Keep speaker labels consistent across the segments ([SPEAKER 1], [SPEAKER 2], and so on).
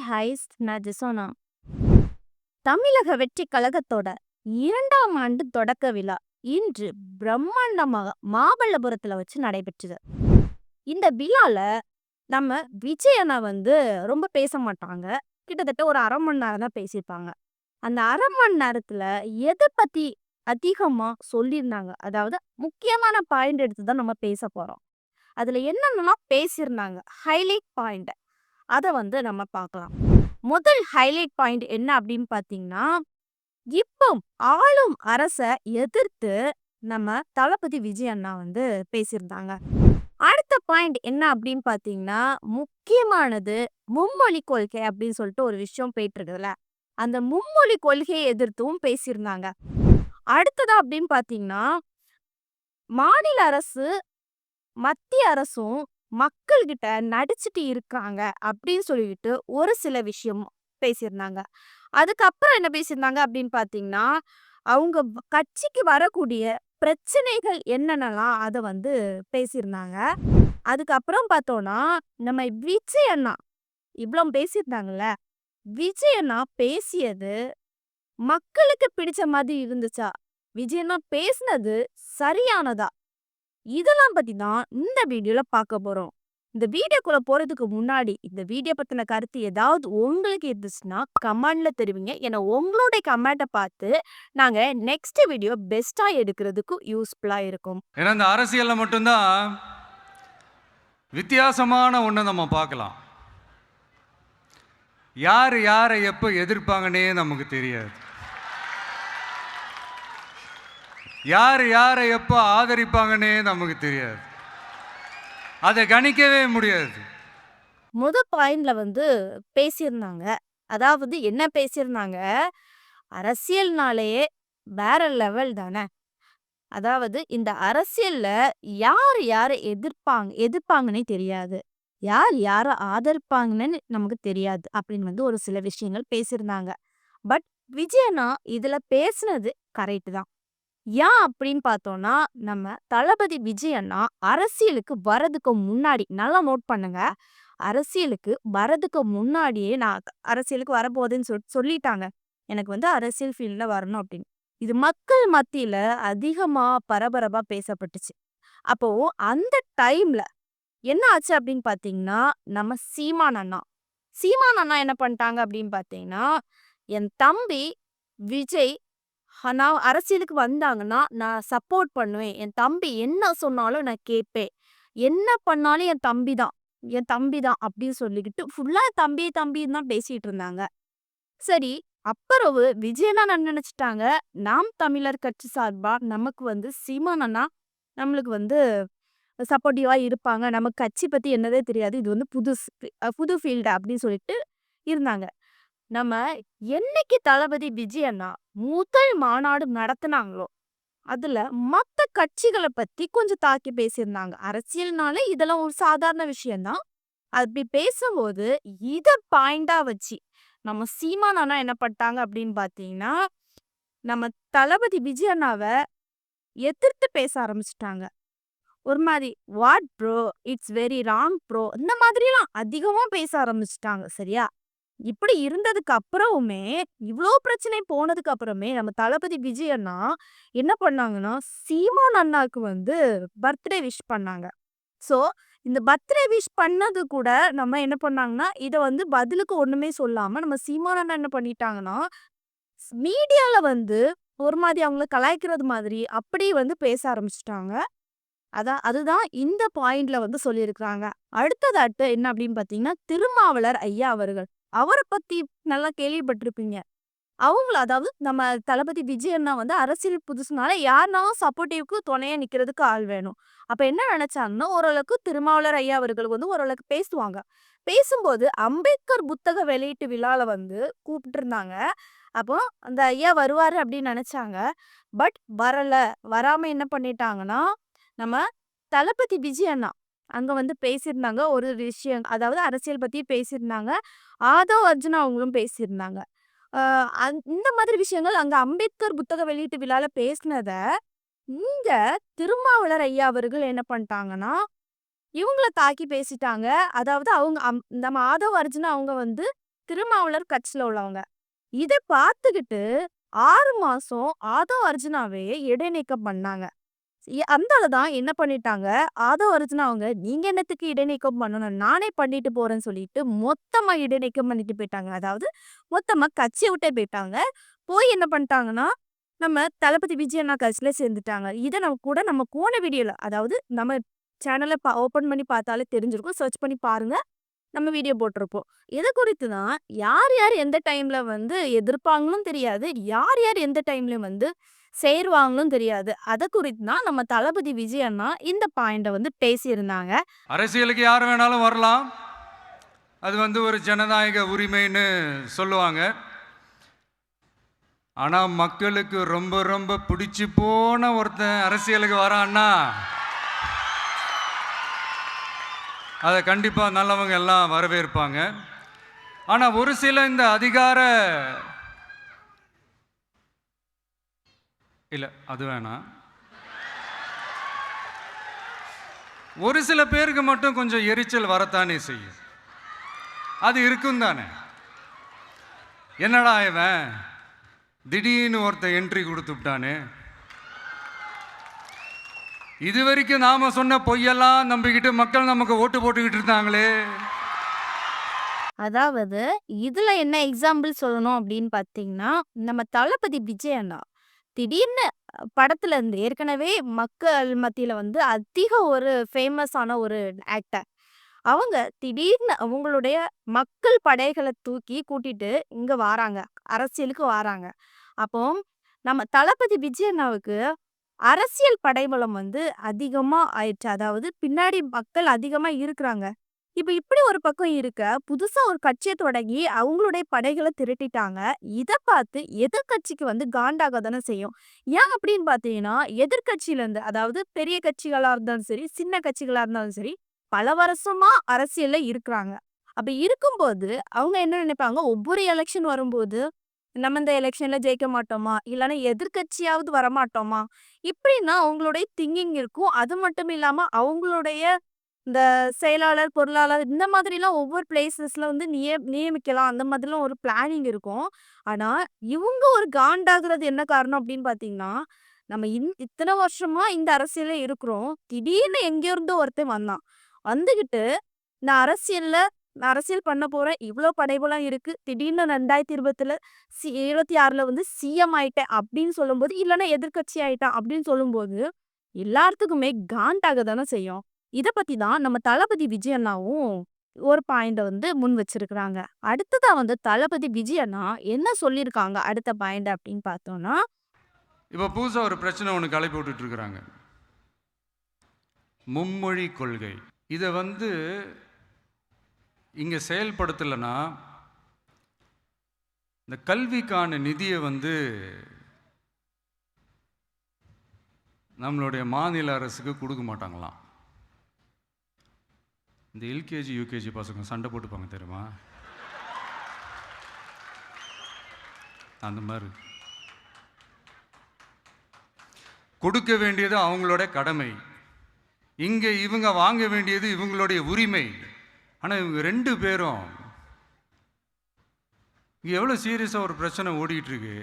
[SPEAKER 1] Highs நான் ஜெசோனா. தமிழக வெற்றிக் கழகத்தோட 2ஆம் ஆண்டு தொடக்க விழா இன்று பிரம்மாண்டமாக மாமல்லபுரத்துல வச்சு நடைபெற்றது. இந்த விழால நம்ம விஜய் அண்ணா ரொம்ப பேச மாட்டாங்க. கிட்டத்தட்ட ஒரு 1/2 மணி நேரம் தான் பேசியிருப்பாங்க. அந்த 1/2 மணி நேரத்துல எத பத்தி அதிகமா சொல்லியிருந்தாங்க, அதாவது முக்கியமான பாயிண்ட் எடுத்து தான் நம்ம பேசப் போறோம். அதுல என்னென்னலாம் பேசியிருந்தாங்க, ஹைலைட் பாயிண்ட் அத நம்ம பார்க்கலாம். முதல் ஹைலைட் பாயிண்ட் என்ன அப்படின்னு பார்த்தீங்கன்னா, இப்போ ஆளும் அரச எதிர்த்து நம்ம தளபதி விஜய் அண்ணா பேசியிருந்தாங்க. அடுத்த பாயிண்ட் என்ன அப்படின்னு பார்த்தீங்கன்னா, முக்கியமானது மும்மொழி கொள்கை அப்படின்னு சொல்லிட்டு ஒரு விஷயம் போயிட்டு இருக்குதுல்ல, அந்த மும்மொழி கொள்கையை எதிர்த்தும் பேசியிருந்தாங்க. அடுத்ததா அப்படின்னு பார்த்தீங்கன்னா, மாநில அரசு மத்திய அரசும் மக்கள்கிட்ட நடிச்சுட்டு இருக்காங்க அப்படின்னு சொல்லிட்டு ஒரு சில விஷயம் பேசியிருந்தாங்க. அதுக்கப்புறம் என்ன பேசியிருந்தாங்க அப்படின்னு பார்த்தீங்கன்னா, அவங்க கட்சிக்கு வரக்கூடிய பிரச்சனைகள் என்னென்னலாம் அத பேசியிருந்தாங்க. அதுக்கப்புறம் பார்த்தோம்னா, நம்ம விஜய் அண்ணா இவ்ளோ பேசியிருந்தாங்கல்ல, விஜய் அண்ணா பேசியது மக்களுக்கு பிடிச்ச மாதிரி இருந்துச்சா? விஜய் அண்ணா பேசினது சரியானதா? இதெல்லாம் பத்தி தான் இந்த வீடியோல பார்க்க போறோம். இந்த வீடியோக்குள்ள போறதுக்கு முன்னாடி, இந்த வீடியோ பத்தின கருத்து ஏதாவது உங்களுக்கு இருந்துச்சுன்னா, கமெண்ட்ல தெரிவிங்க. ஏன்னா உங்களுடைய கமெண்ட்ட பார்த்து, நாங்க நெக்ஸ்ட் வீடியோ பெஸ்ட்டா எடுக்கிறதுக்கு யூஸ்ஃபுல்லா இருக்கும்.
[SPEAKER 2] ஏன்னா இந்த அரசியல்ல மட்டும்தான் வித்தியாசமான ஒன்றை நம்ம பார்க்கலாம். யார் யாரை எப்போ எதிர்ப்பாங்கன்னே நமக்கு தெரியாது. யார் யாரை எப்போ ஆதரிப்பாங்கன்னே நமக்கு தெரியாது. அதை கணிக்கவே முடியாது.
[SPEAKER 1] பாயிண்ட்ல பேசியிருந்தாங்க. அதாவது என்ன பேசியிருந்தாங்க, அரசியல்னாலே வேற லெவல் தானே. அதாவது இந்த அரசியல்ல யார் யாரை எதிர்ப்பாங்கன்னே தெரியாது. யார் யார ஆதரிப்பாங்கன்னு நமக்கு தெரியாது. அப்படின்னு ஒரு சில விஷயங்கள் பேசியிருந்தாங்க. பட் விஜய் அண்ணா இதுல பேசினது கரெக்ட் தான். ஏன் அப்படின்னு பார்த்தோம்னா, நம்ம தளபதி விஜய் அண்ணா அரசியலுக்கு வரதுக்கு முன்னாடி நல்லா நோட் பண்ணுங்க. அரசியலுக்கு வரதுக்கு முன்னாடியே நான் அரசியலுக்கு வரப்போகுதுன்னு சொல்லிட்டாங்க. எனக்கு அரசியல் ஃபீல்ட்ல வரணும் அப்படின்னு. இது மக்கள் மத்தியில அதிகமா பரபரப்பா பேசப்பட்டுச்சு. அப்போ அந்த டைம்ல என்ன ஆச்சு அப்படின்னு பார்த்தீங்கன்னா, நம்ம சீமான் அண்ணா என்ன பண்ணிட்டாங்க அப்படின்னு பார்த்தீங்கன்னா, என் தம்பி விஜய் நான் அரசியலுக்கு வந்தாங்கன்னா, நான் சப்போர்ட் பண்ணுவேன். என் தம்பி என்ன சொன்னாலும் நான் கேட்பேன். என்ன பண்ணாலும் என் தம்பி தான் அப்படின்னு சொல்லிக்கிட்டு ஃபுல்லா தம்பி தம்பின்னு தான் பேசிட்டு இருந்தாங்க. சரி, அப்புறவு விஜய் அண்ணா என்ன நினைச்சுட்டாங்க, நாம் தமிழர் கட்சி சார்பா நமக்கு சீமான் அண்ணா நம்மளுக்கு சப்போர்ட்டிவா இருப்பாங்க. நமக்கு கட்சி பத்தி என்னதே தெரியாது. இது புது ஃபீல்டு அப்படின்னு சொல்லிட்டு இருந்தாங்க. நம்ம என்னைக்கு தளபதி விஜய் அண்ணா முதல் மாநாடு நடத்துனாங்களோ, அதுல மத்த கட்சிகள பத்தி கொஞ்சம் தாக்கி பேசியிருந்தாங்க. அரசியல்னாலே இதெல்லாம் ஒரு சாதாரண விஷயம் தான். அப்படி பேசும்போது இத பாயிண்டா வச்சு நம்ம சீமான் அண்ணா என்ன பண்ணிட்டாங்க அப்படின்னு பார்த்தீங்கன்னா, நம்ம தளபதி விஜய் அண்ணாவ எதிர்த்து பேச ஆரம்பிச்சுட்டாங்க. ஒரு மாரி "what bro? It's very wrong bro" இந்த மாதிரிலாம் அதிகமா பேச ஆரம்பிச்சுட்டாங்க. சரியா? இப்படி இருந்ததுக்கு அப்புறமுமே, இவ்ளோ பிரச்சனை போனதுக்கு அப்புறமே நம்ம தளபதி விஜய் அண்ணா என்ன பண்ணாங்கன்னா, சீமான் அண்ணாக்கு பர்த்டே விஷ் பண்ணாங்க. ஸோ, இந்த பர்த்டே விஷ் பண்ணது கூட நம்ம என்ன பண்ணாங்கன்னா, இத பதிலுக்கு ஒண்ணுமே சொல்லாம நம்ம சீமான் அண்ணா என்ன பண்ணிட்டாங்கன்னா, மீடியால ஒரு மாதிரி அவங்கள கலாய்க்கிறது மாதிரி அப்படியே பேச ஆரம்பிச்சுட்டாங்க. அதுதான் இந்த பாயிண்ட்ல சொல்லியிருக்கிறாங்க. அடுத்ததாட்டு என்ன அப்படின்னு பார்த்தீங்கன்னா, திருமாவளர் ஐயா அவர்கள். அவர பத்தி நல்லா கேள்விப்பட்டிருப்பீங்க. அதாவது நம்ம தளபதி விஜய் அண்ணா அரசியல் புதுசுனால யாருனாலும் சப்போர்ட்டிவ்க்கு துணையா நிக்கிறதுக்கு ஆள் வேணும். அப்ப என்ன நெனச்சாங்கன்னா, ஓரளவுக்கு திருமாவளர் ஐயா அவர்கள் ஓரளவுக்கு பேசுவாங்க. பேசும்போது அம்பேத்கர் புத்தக வெளியீட்டு விழால கூப்பிட்டுருந்தாங்க. அப்போ அந்த ஐயா வருவாரு அப்படின்னு நெனச்சாங்க. பட் வரல. வராம என்ன பண்ணிட்டாங்கன்னா, நம்ம தளபதி விஜய் அண்ணா அங்க பேசியிருந்தாங்க. ஒரு விஷயம் அதாவது அரசியல் பத்தி பேசியிருந்தாங்க. ஆதவ் அர்ஜுனா அவங்களும் பேசியிருந்தாங்க. அ இந்த மாதிரி விஷயங்கள் அங்க அம்பேத்கர் புத்தக வெளியீட்டு விழால பேசினத, இங்க திருமாவளர் ஐயா அவர்கள் என்ன பண்ணிட்டாங்கன்னா, இவங்கள தாக்கி பேசிட்டாங்க. அதாவது அவங்க நம்ம ஆதவ் அர்ஜுனா அவங்க வந்து திருமாவளர் கட்சியில உள்ளவங்க. இத பார்த்துக்கிட்டு 6 மாசம் ஆதவ் அர்ஜுனாவே இடைநீக்கம் பண்ணாங்க. அந்தால தான் என்ன பண்ணிட்டாங்க, ஆதவ் அர்ஜுனா அவங்க, "நீங்க என்னத்துக்கு இடைநீக்கம் பண்ணணும்? நானே பண்ணிட்டு போறேன்னு" சொல்லிட்டு மொத்தமா இடைநீக்கம் பண்ணிட்டு போயிட்டாங்க. அதாவது மொத்தமா கட்சிய விட்டே போயிட்டாங்க. போய் என்ன பண்ணிட்டாங்கன்னா, நம்ம தளபதி விஜய் அண்ணா கட்சியில சேர்ந்துட்டாங்க. இத நம்ம போன வீடியோல அதாவது நம்ம சேனல ஓப்பன் பண்ணி பார்த்தாலே தெரிஞ்சிருக்கும். சர்ச் பண்ணி பாருங்க. நம்ம வீடியோ போட்டிருப்போம். எத குறித்துனா, யார் யார் எந்த டைம்ல வந்து எதிர்ப்பாங்களும் தெரியாது. யார் யார் எந்த டைம்ல வந்து சேருவாங்களும் தெரியாது. அத குறித்து தான் நம்ம தளபதி விஜய் அண்ணா இந்த பாயிண்ட்ட வந்து பேசியிருந்தாங்க.
[SPEAKER 2] அரசியலுக்கு யார் வேணாலும் வரலாம். அது வந்து ஒரு ஜனநாயக உரிமைன்னு சொல்லுவாங்க. ஆனா மக்களுக்கு ரொம்ப ரொம்ப பிடிச்சு போன ஒருத்தன் அரசியலுக்கு வரான்னா, அதை கண்டிப்பா நல்லவங்க எல்லாம் வரவேற்பாங்க. ஆனா ஒரு சில இந்த அதிகார இல்ல அது வேணாம். ஒரு சில பேருக்கு மட்டும் கொஞ்சம் எரிச்சல் வரத்தானே செய்யும். அது இருக்கும் தானே. என்னடா இவன் திடீர்னு ஒருத்தன் என்ட்ரி கொடுத்துட்டானே, இது வரைக்கும் நாம சொன்ன பொய்யெல்லாம் நம்பிக்கிட்டு மக்கள் நமக்கு ஓட்டு போட்டுக்கிட்டு இருந்தாங்களே.
[SPEAKER 1] அதாவது இதுல என்ன எக்ஸாம்பிள் சொல்லணும் அப்படின்னு பார்த்தீங்கன்னா, நம்ம தளபதி விஜய் அண்ணா திடீர்னு படத்துல இருந்து ஏற்கனவே மக்கள் மத்தியில வந்து அதிக ஒரு ஃபேமஸான ஒரு ஆக்டர். அவங்க திடீர்னு அவங்களுடைய மக்கள் படைகள தூக்கி கூட்டிட்டு இங்க வாராங்க. அரசியலுக்கு வாராங்க. அப்போ நம்ம தளபதி விஜய் அண்ணாவுக்கு அரசியல் படைபலம் வந்து அதிகமா ஆயிடுச்சு. அதாவது பின்னாடி மக்கள் அதிகமா இருக்குறாங்க. இப்ப இப்படி ஒரு பக்கம் இருக்க, புதுசா ஒரு கட்சிய தொடங்கி அவங்களுடைய படைகள திரட்டிட்டாங்க. இத பார்த்து எதிர்க்கட்சிக்கு வந்து காண்டாக தானே செய்யும். ஏன் அப்படின்னு பார்த்தீங்கன்னா, எதிர்க்கட்சியிலருந்து அதாவது பெரிய கட்சிகளா இருந்தாலும் சரி, சின்ன கட்சிகளா இருந்தாலும் சரி, பல வருஷமா அரசியல்ல இருக்குறாங்க. அப்படி இருக்கும்போது, அவங்க என்ன நினைப்பாங்க, ஒவ்வொரு எலக்ஷன் வரும்போது, நம்ம இந்த எலக்ஷன்ல ஜெயிக்க மாட்டோமா? இல்லன்னா எதிர்க்கட்சியாவது வரமாட்டோமா? இப்படின்னா அவங்களுடைய திங்கிங் இருக்கும். அது மட்டும் இல்லாம அவங்களுடைய இந்த செயலாளர், பொருளாளர் இந்த மாதிரிலாம் ஒவ்வொரு பிளேஸஸ்ல வந்து நியமிக்கலாம். அந்த மாதிரிலாம் ஒரு பிளானிங் இருக்கும். ஆனா, இவுங்க ஒரு காண்டாகுறது என்ன காரணம் அப்படின்னு பார்த்தீங்கன்னா, நம்ம இத்தன வருஷமா இந்த அரசியல்ல இருக்கிறோம். திடீர்னு எங்கேருந்தோ ஒருத்தன் வந்தான். வந்துகிட்டு நான் அரசியல் பண்ண போறேன். இவ்ளோ படைபலம் இருக்கு. திடீர்னு 2020ல 26ல வந்து சிஎம் ஆயிட்டேன் அப்படின்னு சொல்லும்போது, இல்லன்னா எதிர்க்கட்சி ஆயிட்டான் அப்படின்னு சொல்லும்போது, எல்லாத்துக்குமே காண்டாக தானே செய்யும். இத பத்தி தான் நம்ம தளபதி விஜய் அண்ணாவும் ஒரு பாயிண்ட்ட வந்து முன் வச்சிருக்கிறாங்க. அடுத்ததா வந்து தளபதி விஜய் அண்ணா என்ன சொல்லியிருக்காங்க அடுத்த பாயிண்ட் அப்படின்னு பார்த்தோம்னா,
[SPEAKER 2] இப்போ புதுசா ஒரு பிரச்சனை ஒன்று கிளப்பி விட்டுட்டு இருக்கிறாங்க. மும்மொழி கொள்கை. இதை வந்து இங்க செயல்படுத்தலைன்னா, இந்த கல்விக்கான நிதியை வந்து நம்மளுடைய மாநில அரசுக்கு கொடுக்க மாட்டாங்களாம். இந்த எல்கேஜி யூகேஜி பசங்க சண்டை போட்டுப்பாங்க தெரியுமா? அந்த மாதிரி கொடுக்க வேண்டியது அவங்களோட கடமை. இங்க இவங்க வாங்க வேண்டியது இவங்களுடைய உரிமை. ஆனா இவங்க 2 பேரும் இங்க எவ்வளவு சீரியஸா ஒரு பிரச்சனை ஓடிட்டு இருக்கு.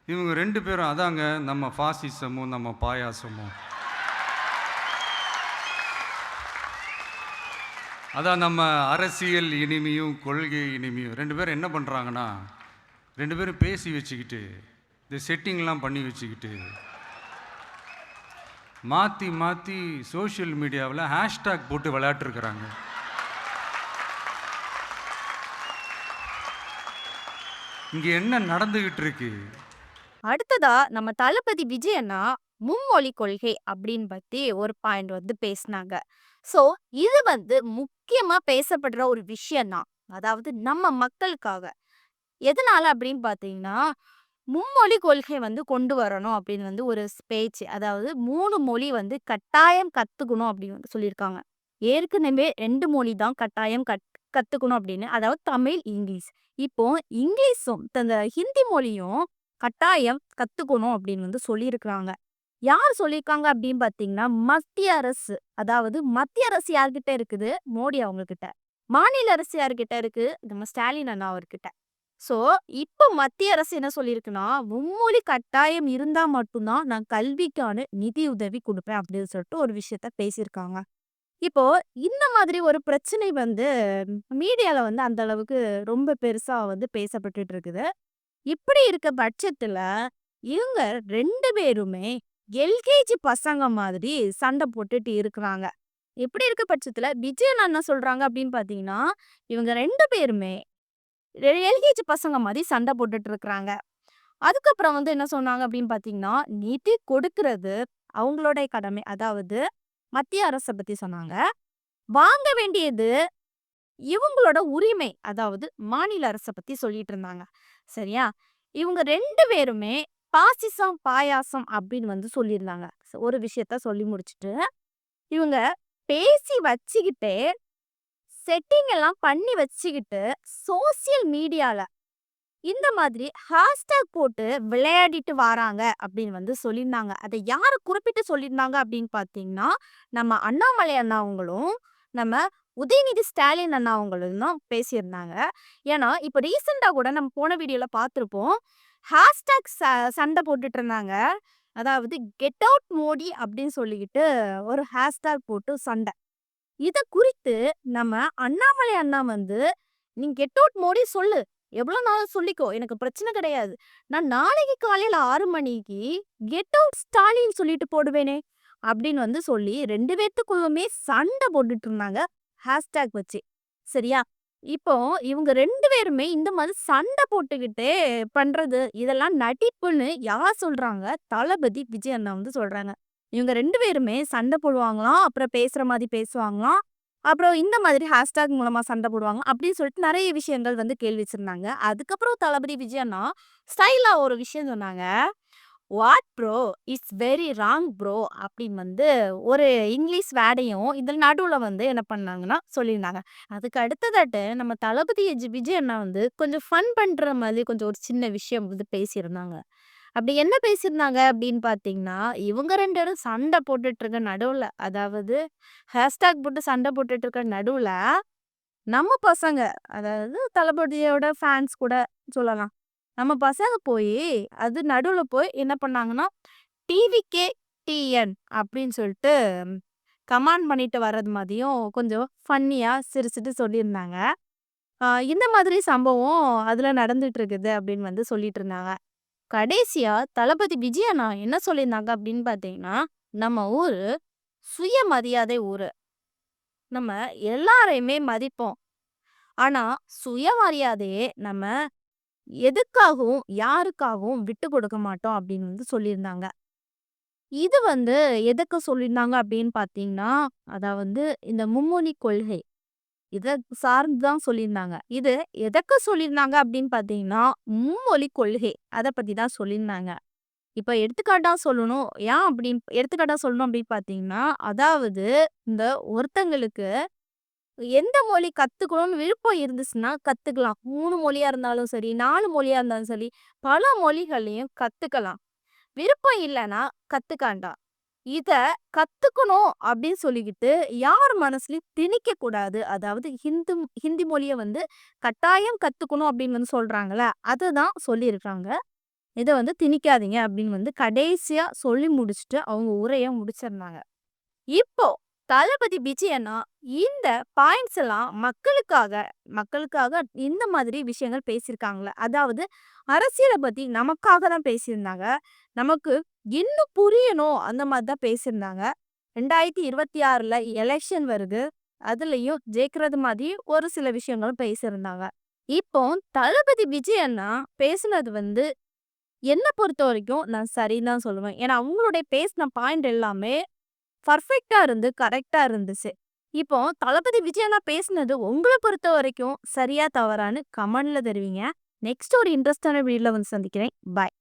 [SPEAKER 2] இவங்க 2 பேரும் அதாங்க நம்ம பாசிசமும் நம்ம பாயாசமும். அதான் நம்ம அரசியல் இனிமையும் கொள்கை இனிமையும். 2 பேரும் என்ன பண்ணுறாங்கன்னா, 2 பேரும் பேசி வச்சுக்கிட்டு இந்த செட்டிங்லாம் பண்ணி வச்சுக்கிட்டு மாற்றி மாற்றி சோஷியல் மீடியாவில் ஹேஷ்டாக் போட்டு விளையாட்டுருக்குறாங்க. இங்கே என்ன நடந்துகிட்டு இருக்கு?
[SPEAKER 1] அடுத்ததா நம்ம தளபதி விஜய் அண்ணா மும்மொழி கொள்கை அப்படின்னு பத்தி ஒரு பாயிண்ட் வந்து பேசினாங்க. சோ இது வந்து முக்கியமா பேசப்படுற ஒரு விஷயம் தான். அதாவது நம்ம மக்களுக்காக. எதனால அப்படின்னு பார்த்தீங்கன்னா, மும்மொழி கொள்கை வந்து கொண்டு வரணும் அப்படின்னு வந்து ஒரு பேச்சு. அதாவது 3 மொழி வந்து கட்டாயம் கத்துக்கணும் அப்படின்னு வந்து சொல்லியிருக்காங்க. ஏற்கனவே 2 மொழி தான் கட்டாயம் கத்துக்கணும் அப்படின்னு. அதாவது தமிழ், இங்கிலீஷ். இப்போ இங்கிலீஷும் இந்த ஹிந்தி மொழியும் கட்டாயம் கத்துக்கணும் அப்படின்னு வந்து சொல்லியிருக்கிறாங்க. யார் சொல்லியிருக்காங்க அப்படின்னு பார்த்தீங்கன்னா, மத்திய அரசு. அதாவது மத்திய அரசு யார்கிட்ட இருக்குது? மோடி அவங்ககிட்ட. மாநில அரசு யார்கிட்ட இருக்கு? நம்ம ஸ்டாலின் அண்ணா அவர்கிட்ட. ஸோ, இப்போ மத்திய அரசு என்ன சொல்லியிருக்குன்னா, மும்மொழி கட்டாயம் இருந்தா மட்டும் தான் நான் கல்விக்கான நிதி உதவி குடுப்பேன் அப்படின்னு சொல்லிட்டு ஒரு விஷயத்த பேசியிருக்காங்க. இப்போ இந்த மாதிரி ஒரு பிரச்சனை வந்து மீடியால வந்து அந்த அளவுக்கு ரொம்ப பெருசா வந்து பேசப்பட்டுட்டு இருக்குது. இப்படி இருக்க பட்சத்துல, இவங்க 2 பேருமே எல்கேஜி பசங்க மாதிரி சண்டை போட்டுட்டு இருக்குறாங்க. இப்படி இருக்க பட்சத்துல விஜய் அண்ணா என்ன சொல்றாங்க அப்படின்னு பார்த்தீங்கன்னா, இவங்க 2 பேருமே எல்கேஜி பசங்க மாரி சண்டை போட்டுட்டு இருக்குறாங்க. அதுக்கப்புறம் வந்து என்ன சொன்னாங்க அப்படின்னு பார்த்தீங்கன்னா, நிதி கொடுக்கிறது அவங்களுடைய கடமை. அதாவது மத்திய அரச பத்தி சொன்னாங்க. வாங்க வேண்டியது இவங்களோட உரிமை. அதாவது மாநில அரச பத்தி சொல்லிட்டு இருந்தாங்க. சரியா? இவங்க 2 பேருமே பாசிசம், பாயாசம் அப்படின்னு வந்து சொல்லியிருந்தாங்க. ஒரு விஷயத்த சொல்லி முடிச்சுட்டு, இவங்க பேசி வச்சுக்கிட்டே, செட்டிங் எல்லாம் பண்ணி வச்சுக்கிட்டு, சோசியல் மீடியால இந்த மாதிரி ஹேஷ்டேக் போட்டு விளையாடிட்டு வராங்க அப்படின்னு வந்து சொல்லியிருந்தாங்க. அத யாரு குறிப்பிட்டு சொல்லியிருந்தாங்க அப்படின்னு பார்த்தீங்கன்னா, நம்ம அண்ணாமலை அண்ணா அவங்களும், நம்ம உதயநிதி ஸ்டாலின் அண்ணா அவங்களும் தான் பேசியிருந்தாங்க. ஏன்னா, இப்ப ரீசென்ட்டா கூட நம்ம போன வீடியோல பார்த்திருப்போம். ஹேஷ்டேக் சண்டை போட்டுட்டு இருந்தாங்க. அதாவது கெட் அவுட் மோடி அப்படின்னு சொல்லிக்கிட்டு ஒரு ஹேஷ்டேக் போட்டு சண்டை. இத குறித்து நம்ம அண்ணாமலை அண்ணா வந்து, "நீ கெட் அவுட் மோடி சொல்லு. எவ்வளோ நாளும் சொல்லிக்கோ. எனக்கு பிரச்சனை கிடையாது. நான் நாளைக்கு காலையில 6 மணிக்கு கெட் அவுட் ஸ்டாலின் சொல்லிட்டு போடுவேனே!" அப்படின்னு வந்து சொல்லி 2 பேத்துக்குள்ளயுமே சண்டை போட்டுட்டு இருந்தாங்க. ஹேஷ்டேக் வச்சு. சரியா? இப்போ இவங்க 2 பேருமே இந்த மாதிரி சண்டை போட்டுக்கிட்டே பண்றது, இதெல்லாம் நடிப்புன்னு யார் சொல்றாங்க? தளபதி விஜய் அண்ணா வந்து சொல்றாங்க. இவங்க 2 பேருமே சண்டை போடுவாங்களாம். அப்புறம் பேசுற மாதிரி பேசுவாங்களாம். அப்புறம் இந்த மாதிரி ஹேஷ்டேக் மூலமா சண்டை போடுவாங்க. அப்படின்னு சொல்லிட்டு நெறைய விஷயங்கள் வந்து கேள்வி வச்சிருந்தாங்க. அதுக்கப்புறம் தளபதி விஜய் அண்ணா ஸ்டைலா ஒரு விஷயம் சொன்னாங்க. "What bro! It's very wrong bro" அப்படின்னு வந்து ஒரு இங்கிலீஷ் வேர்டையும் இதில் நடுவுல வந்து என்ன பண்ணாங்கன்னா சொல்லியிருந்தாங்க. அதுக்கு அடுத்ததாட்டு நம்ம தளபதி விஜய் அண்ணா வந்து கொஞ்சம் ஃபன் பண்ற மாதிரி கொஞ்சம் ஒரு சின்ன விஷயம் வந்து பேசியிருந்தாங்க. அப்படி என்ன பேசியிருந்தாங்க அப்படின்னு பார்த்தீங்கன்னா, இவங்க 2 பேரும் சண்டை போட்டுட்டு இருக்க நடுவுல, அதாவது ஹேஷ்டேக் போட்டு சண்டை போட்டுட்டு இருக்க நடுவுல, நம்ம பசங்க, அதாவது தளபதியோட ஃபேன்ஸ் கூட சொல்லலாம். நம்ம பசங்க போயி, அது நடுவுல போய் என்ன பண்ணாங்கன்னா, டிவிகே டிஎன் அப்படின்னு சொல்லிட்டு கமெண்ட் பண்ணிட்டு வர்றது மாதிரியும் கொஞ்சம் ஃபன்னியா சிரிச்சுட்டு சொல்லியிருந்தாங்க. இந்த மாதிரி சம்பவம் அதுல நடந்துட்டு இருக்குது அப்படின்னு வந்து சொல்லிட்டு இருந்தாங்க. கடைசியா தளபதி விஜய் அண்ணா என்ன சொல்லியிருந்தாங்க அப்படின்னு பார்த்தீங்கன்னா, நம்ம ஊரு சுயமரியாதை ஊரு. நம்ம எல்லாரையுமே மதிப்போம். ஆனா, சுயமரியாதையே நம்ம எதுக்காகவும், யாருக்காகவும் விட்டு கொடுக்க மாட்டோம் அப்படின்னு வந்து சொல்லியிருந்தாங்க. இது வந்து எதுக்கு சொல்லியிருந்தாங்க அப்படின்னு பார்த்தீங்கன்னா, அதாவது இந்த மும்மொழி கொள்கை. இத சார்ந்து தான் சொல்லியிருந்தாங்க. இது எதுக்கு சொல்லியிருந்தாங்க அப்படின்னு பார்த்தீங்கன்னா, மும்மொழி கொள்கை. அத பத்தி தான் சொல்லியிருந்தாங்க. இப்ப எடுத்துக்காட்டா சொல்லணும் அப்படின்னு பார்த்தீங்கன்னா, அதாவது இந்த ஒருத்தங்களுக்கு எந்த மொழி கத்துக்கணும்னு விருப்பம் இருந்துச்சுன்னா கத்துக்கலாம். 3 மொழியா இருந்தாலும் சரி, 4 மொழியா இருந்தாலும் சரி, பல மொழிகளையும் கத்துக்கலாம். விருப்பம் இல்லன்னா கத்துக்காண்டாம். இத கத்துக்கணும் அப்படின்னு சொல்லிக்கிட்டு யார் மனசுலயும் திணிக்கக் கூடாது. அதாவது ஹிந்தி மொழிய வந்து கட்டாயம் கத்துக்கணும் அப்படின்னு வந்து சொல்றாங்கல்ல, அததான் சொல்லியிருக்காங்க. இத வந்து திணிக்காதீங்க அப்படின்னு வந்து கடைசியா சொல்லி முடிச்சுட்டு அவங்க உரைய முடிச்சிருந்தாங்க. இப்போ தளபதி விஜய் அண்ணா இந்த பாயிண்ட்ஸ் எல்லாம் மக்களுக்காக இந்த மாதிரி விஷயங்கள் பேசியிருக்காங்கல்ல. அதாவது அரசியல பத்தி நமக்காக தான் பேசியிருந்தாங்க. நமக்கு இன்னும் புரியணும் அந்த மாதிரி தான் பேசியிருந்தாங்க. 2026ல எலெக்ஷன் வருது. அதுலயும் ஜெயிக்கிறது மாதிரி ஒரு சில விஷயங்களும் பேசியிருந்தாங்க. இப்போ தளபதி விஜய் அண்ணா பேசுனது வந்து என்ன பொறுத்தவரைக்கும் நான் சரின்னு தான் சொல்லுவேன். ஏன்னா அவங்களுடைய பேசின பாயிண்ட் எல்லாமே பர்ஃபெக்ட்டா கரெக்ட்டா இருந்துச்சு. இப்போ தளபதி விஜய் அண்ணா பேசினது உங்கள பொறுத்தவரைக்கும் சரியா, தவறான்னு கமெண்ட்ல தெரிவிங்க. நெக்ஸ்ட் ஒரு இன்ட்ரெஸ்டான வீடியோல வந்து சந்திக்கிறேன். பாய்.